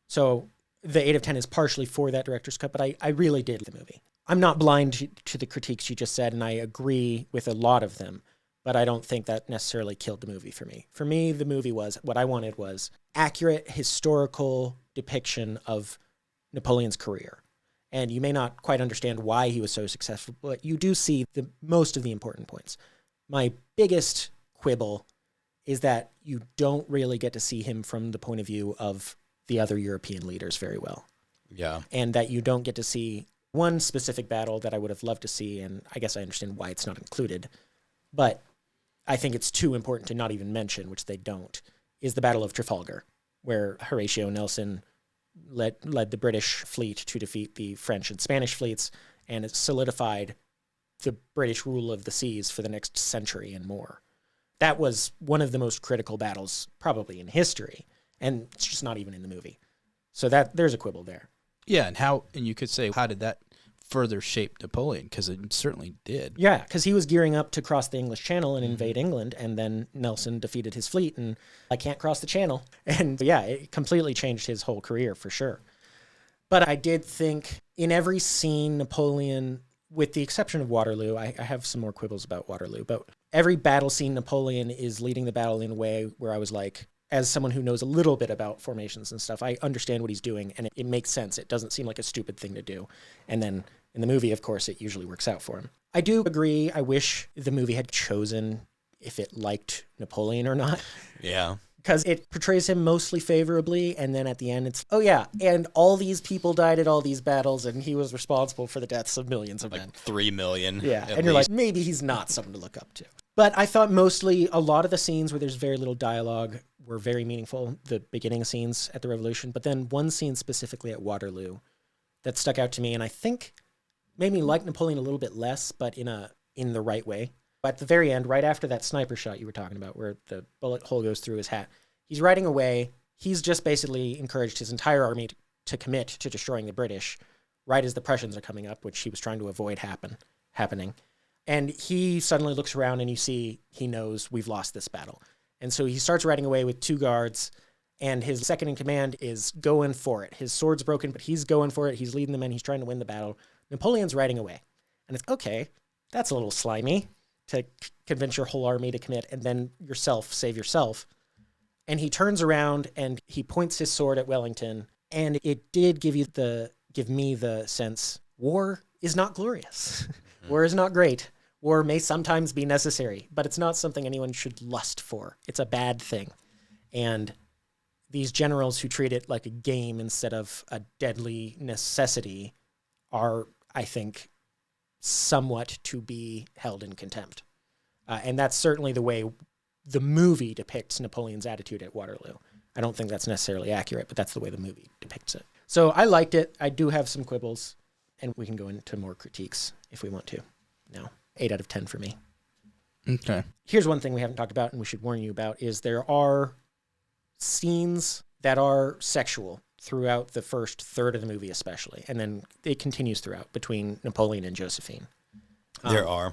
So the 8 of 10 is partially for that director's cut, but I really did the movie. I'm not blind to the critiques you just said, and I agree with a lot of them, but I don't think that necessarily killed the movie for me. For me, the movie what I wanted was accurate historical depiction of Napoleon's career. And you may not quite understand why he was so successful, but you do see most of the important points. My biggest quibble is that you don't really get to see him from the point of view of the other European leaders very well. Yeah. And that you don't get to see one specific battle that I would have loved to see, and I guess I understand why it's not included, but I think it's too important to not even mention, which they don't, is the Battle of Trafalgar, where Horatio Nelson led the British fleet to defeat the French and Spanish fleets, and it solidified the British rule of the seas for the next century and more. That was one of the most critical battles probably in history, and it's just not even in the movie. So there's a quibble there. Yeah, and you could say, how did that further shape Napoleon? Because it certainly did. Yeah, because he was gearing up to cross the English Channel and invade England, and then Nelson defeated his fleet, and I can't cross the Channel. And yeah, it completely changed his whole career for sure. But I did think in every scene, Napoleon, with the exception of Waterloo, I have some more quibbles about Waterloo, but every battle scene, Napoleon is leading the battle in a way where I was like, as someone who knows a little bit about formations and stuff, I understand what he's doing, and it makes sense. It doesn't seem like a stupid thing to do. And then in the movie, of course, it usually works out for him. I do agree. I wish the movie had chosen if it liked Napoleon or not. Yeah. Because it portrays him mostly favorably, and then at the end it's, oh yeah, and all these people died at all these battles, and he was responsible for the deaths of millions of men. 3 million. Yeah, and you're like, maybe he's not someone to look up to. But I thought mostly a lot of the scenes where there's very little dialogue were very meaningful, the beginning scenes at the Revolution, but then one scene specifically at Waterloo that stuck out to me, and I think made me like Napoleon a little bit less, but in the right way. At the very end, right after that sniper shot you were talking about, where the bullet hole goes through his hat, he's riding away. He's just basically encouraged his entire army to commit to destroying the British, right as the Prussians are coming up, which he was trying to avoid happening. And he suddenly looks around and you see he knows we've lost this battle. And so he starts riding away with 2 guards, and his second in command is going for it. His sword's broken, but he's going for it. He's leading the men. He's trying to win the battle. Napoleon's riding away. And it's, okay, that's a little slimy to convince your whole army to commit and then save yourself. And he turns around and he points his sword at Wellington. And it did give me the sense, war is not glorious. War is not great. War may sometimes be necessary, but it's not something anyone should lust for. It's a bad thing. And these generals who treat it like a game instead of a deadly necessity are, I think, somewhat to be held in contempt. And that's certainly the way the movie depicts Napoleon's attitude at Waterloo. I don't think that's necessarily accurate, but that's the way the movie depicts it. So I liked it. I do have some quibbles, and we can go into more critiques if we want to. No, 8 out of 10 for me. Okay. Here's one thing we haven't talked about and we should warn you about is there are scenes that are sexual throughout the first third of the movie especially, and then it continues throughout between Napoleon and Josephine. There are.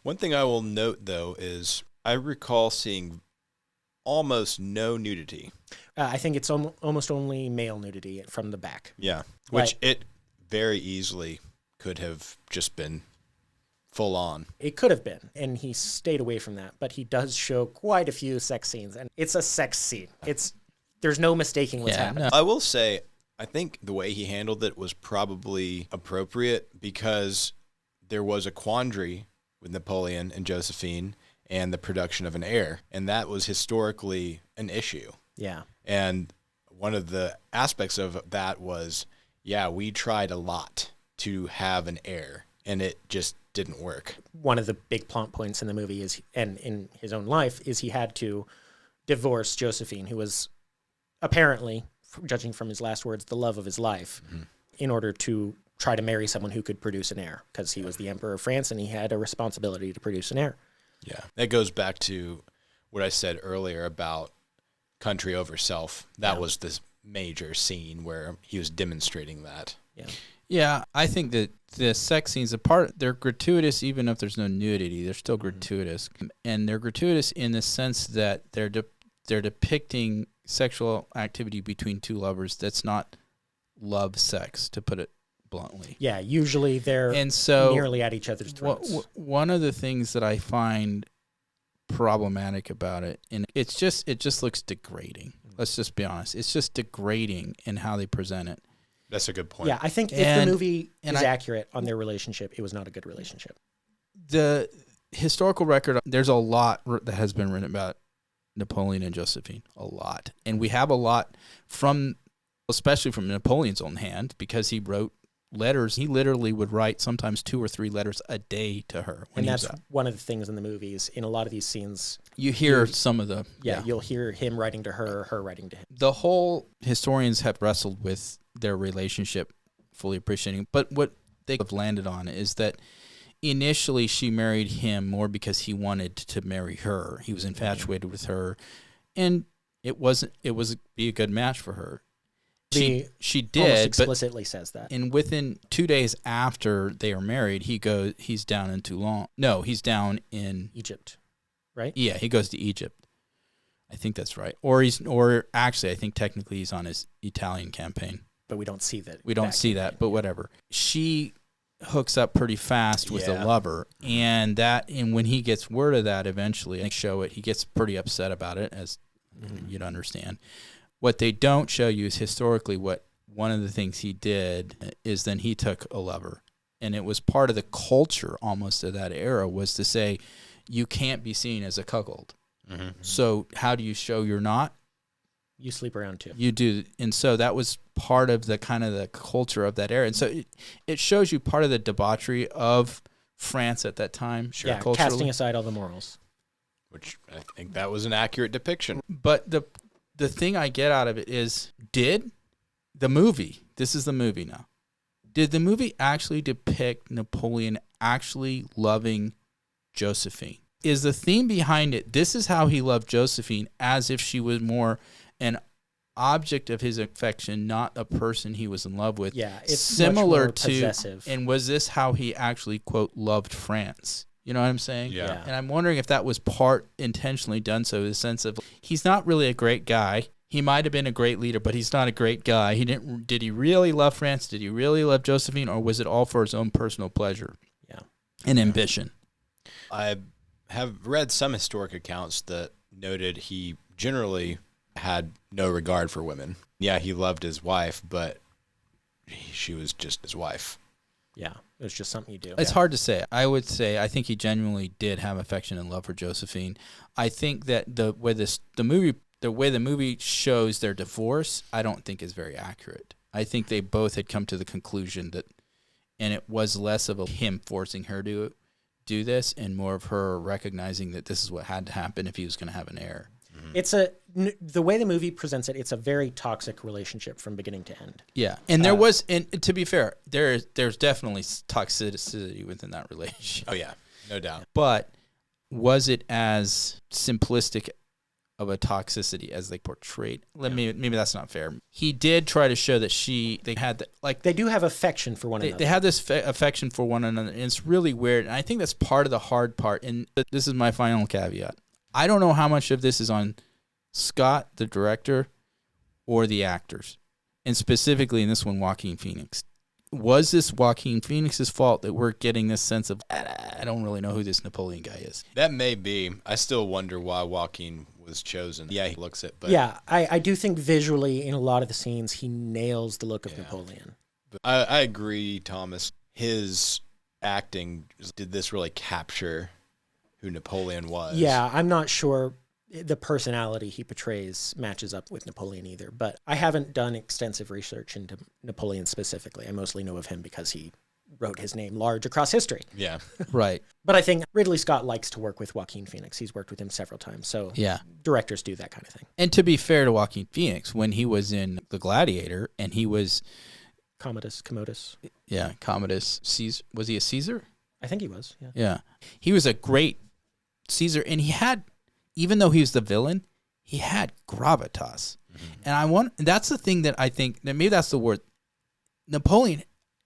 One thing I will note, though, is I recall seeing almost no nudity. I think it's almost only male nudity from the back. Yeah, which it very easily could have just been full on. It could have been, and he stayed away from that, but he does show quite a few sex scenes, and it's a sex scene. There's no mistaking what's happening. No. I will say, I think the way he handled it was probably appropriate because there was a quandary with Napoleon and Josephine and the production of an heir, and that was historically an issue. Yeah. And one of the aspects of that was, we tried a lot to have an heir, and it just didn't work. One of the big plot points in the movie is, and in his own life, is he had to divorce Josephine, who was apparently, judging from his last words, the love of his life, in order to try to marry someone who could produce an heir, because he was the Emperor of France and he had a responsibility to produce an heir. Yeah, that goes back to what I said earlier about country over self. That was this major scene where he was demonstrating that. Yeah, I think that the sex scenes, they're gratuitous even if there's no nudity. They're still gratuitous. And they're gratuitous in the sense that they're depicting sexual activity between 2 lovers that's not love sex, to put it bluntly. Yeah, usually they're nearly at each other's throats. One of the things that I find problematic about it, and it just looks degrading. Let's just be honest. It's just degrading in how they present it. That's a good point. Yeah, I think if the movie is accurate on their relationship, it was not a good relationship. The historical record, there's a lot that has been written about Napoleon and Josephine, a lot. And we have a lot especially from Napoleon's own hand, because he wrote letters. He literally would write sometimes 2 or 3 letters a day to her. And that's one of the things in the movies. In a lot of these scenes, you hear some of the... you'll hear him writing to her, her writing to him. The whole historians have wrestled with their relationship, fully appreciating. But what they have landed on is that initially she married him more because he wanted to marry her. He was infatuated with her, and it was be a good match for her. She did, almost explicitly says that. And within 2 days after they are married, he's down in Toulon. No, he's down in Egypt, right? Yeah, he goes to Egypt. I think that's right. Or actually, I think technically he's on his Italian campaign. But we don't see that. We don't see that, but whatever. She hooks up pretty fast with the lover, and when he gets word of that eventually, and they show it, he gets pretty upset about it, as you'd understand. What they don't show you is historically what one of the things he did is then he took a lover. And it was part of the culture almost of that era was to say, you can't be seen as a cuckold. Mm-hmm. So how do you show you're not? You sleep around too. You do. And so that was part of the kind of the culture of that era. And so it shows you part of the debauchery of France at that time. Sure. Yeah, casting aside all the morals. Which I think that was an accurate depiction. But the thing I get out of it is, did the movie, this is the movie now, did the movie actually depict Napoleon actually loving Josephine? Is the theme behind it, this is how he loved Josephine, as if she was more an object of his affection, not a person he was in love with? Yeah, it's similar much more possessive. And was this how he actually, quote, loved France? You know what I'm saying? Yeah. And I'm wondering if that was part intentionally done so, in the sense of he's not really a great guy. He might have been a great leader, but he's not a great guy. Did he really love France? Did he really love Josephine? Or was it all for his own personal pleasure? Yeah. And ambition? I have read some historic accounts that noted he generally had no regard for women. Yeah, he loved his wife, but she was just his wife. Yeah, it was just something you do. It's hard to say. I would say I think he genuinely did have affection and love for Josephine. I think that the way the movie shows their divorce, I don't think is very accurate. I think they both had come to the conclusion that, and it was less of him forcing her to do this and more of her recognizing that this is what had to happen if he was going to have an heir. It's the way the movie presents it, it's a very toxic relationship from beginning to end. Yeah. And there was, and to be fair, there's definitely toxicity within that relationship. Oh yeah, no doubt. But was it as simplistic of a toxicity as they portrayed? Maybe that's not fair. He did try to show that they had that, like, they do have affection for one another. They have this affection for one another, and it's really weird. And I think that's part of the hard part. And this is my final caveat. I don't know how much of this is on Scott, the director, or the actors, and specifically in this one, Joaquin Phoenix. Was this Joaquin Phoenix's fault that we're getting this sense of, I don't really know who this Napoleon guy is? That may be. I still wonder why Joaquin was chosen. Yeah, he looks it. But yeah, I do think visually in a lot of the scenes, he nails the look of Napoleon. But I agree, Thomas. His acting, did this really capture who Napoleon was? Yeah, I'm not sure the personality he portrays matches up with Napoleon either, but I haven't done extensive research into Napoleon specifically. I mostly know of him because he wrote his name large across history. Yeah. Right. But I think Ridley Scott likes to work with Joaquin Phoenix. He's worked with him several times, so yeah, directors do that kind of thing. And to be fair to Joaquin Phoenix, when he was in The Gladiator and he was... Commodus. Yeah, Commodus. Caesar. Was he a Caesar? I think he was, yeah. Yeah. He was a great Caesar, and he had, even though he was the villain, he had gravitas. Mm-hmm. And that's the thing that I think, that maybe that's the word, Napoleon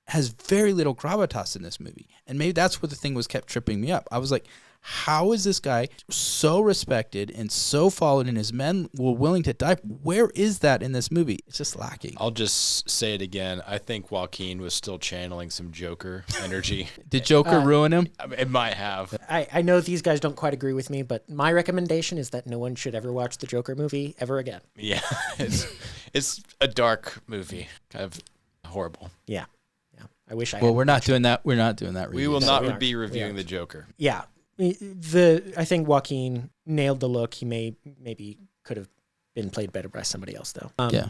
has very little gravitas in this movie. And maybe that's what the thing was kept tripping me up. I was like, how is this guy so respected and so followed and his men were willing to die? Where is that in this movie? It's just lacking. I'll just say it again. I think Joaquin was still channeling some Joker energy. Did Joker ruin him? It might have. I know these guys don't quite agree with me, but my recommendation is that no one should ever watch the Joker movie ever again. Yeah. It's a dark movie. Kind of horrible. Yeah. I wish I Well, we're not doing that. We're not doing that review. We will not be reviewing the Joker. Yeah. I think Joaquin nailed the look. He maybe could have been played better by somebody else, though. Yeah.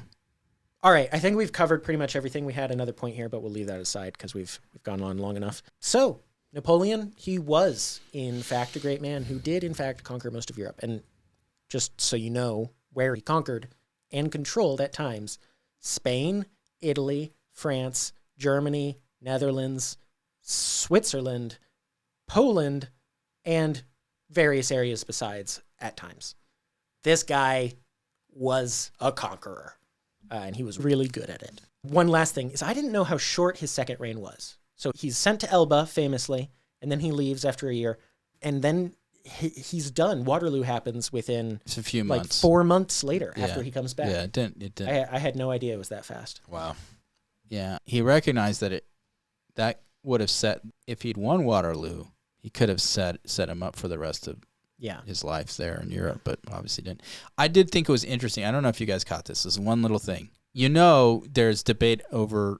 All right. I think we've covered pretty much everything. We had another point here, but we'll leave that aside because we've gone on long enough. So Napoleon, he was in fact a great man who did in fact conquer most of Europe. And just so you know where he conquered and controlled at times: Spain, Italy, France, Germany, Netherlands, Switzerland, Poland, and various areas besides at times. This guy was a conqueror, and he was really good at it. One last thing is, I didn't know how short his second reign was. So he's sent to Elba, famously, and then he leaves after a year, and then he's done. Waterloo happens within a few months. 4 months later after he comes back. Yeah, it didn't. I had no idea it was that fast. Wow. Yeah, he recognized that would have set, if he'd won Waterloo, he could have set him up for the rest of his life there in Europe, but obviously didn't. I did think it was interesting. I don't know if you guys caught this. This is one little thing. There's debate over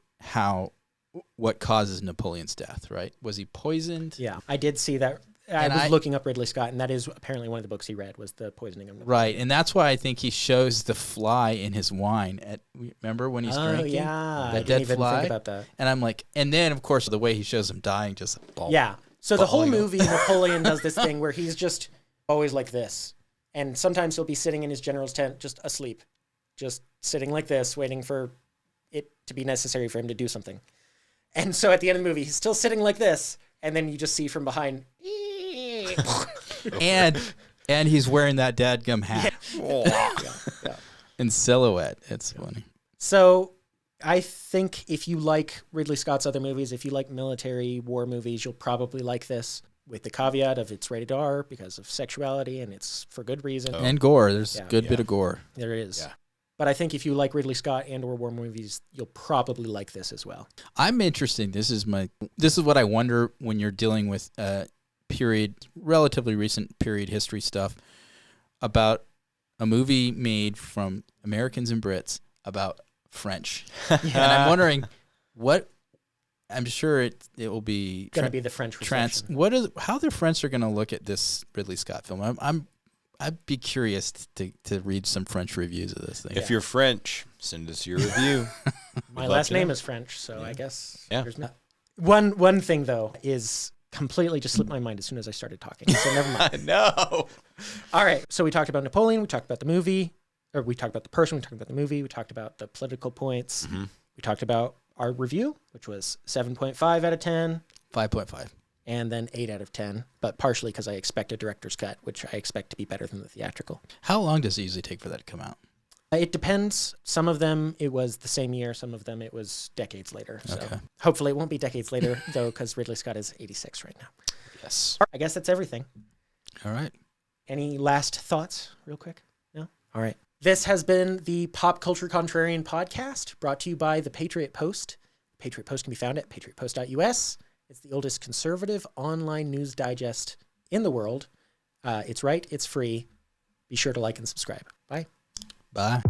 what causes Napoleon's death, right? Was he poisoned? Yeah, I did see that. I was looking up Ridley Scott, and that is apparently one of the books he read was The Poisoning of Napoleon. Right, and that's why I think he shows the fly in his wine. Remember when he's drinking? Yeah, I didn't even think about that. And I'm like, and then, of course, the way he shows him dying, just So the whole movie, Napoleon does this thing where he's just always like this. And sometimes he'll be sitting in his general's tent just asleep, just sitting like this, waiting for it to be necessary for him to do something. And so at the end of the movie, he's still sitting like this, and then you just see from behind... and he's wearing that dadgum hat in silhouette. It's funny. So I think if you like Ridley Scott's other movies, if you like military war movies, you'll probably like this, with the caveat of it's rated R because of sexuality, and it's for good reason. And gore. There's a good bit of gore. There is. Yeah. But I think if you like Ridley Scott and or war movies, you'll probably like this as well. I'm interested. This is what I wonder when you're dealing with relatively recent period history stuff about a movie made from Americans and Brits about French. And I'm wondering I'm sure it will be going to be the French reception. How the French are going to look at this Ridley Scott film. I'd be curious to read some French reviews of this thing. If you're French, send us your review. My last name is French, so I guess there's not. One thing though is completely just slipped my mind as soon as I started talking. So never mind. No. All right. So we talked about Napoleon. We talked about the movie, or we talked about the person. We talked about the movie. We talked about the political points. Mm-hmm. We talked about our review, which was 7.5 out of 10. 5.5. And then 8 out of 10, but partially because I expect a director's cut, which I expect to be better than the theatrical. How long does it usually take for that to come out? It depends. Some of them, it was the same year. Some of them, it was decades later. So okay. Hopefully it won't be decades later, though, because Ridley Scott is 86 right now. Yes. All right, I guess that's everything. All right. Any last thoughts real quick? No? All right. This has been the Pop Culture Contrarian podcast, brought to you by the Patriot Post. The Patriot Post can be found at patriotpost.us. It's the oldest conservative online news digest in the world. It's right. It's free. Be sure to like and subscribe. Bye. Bye.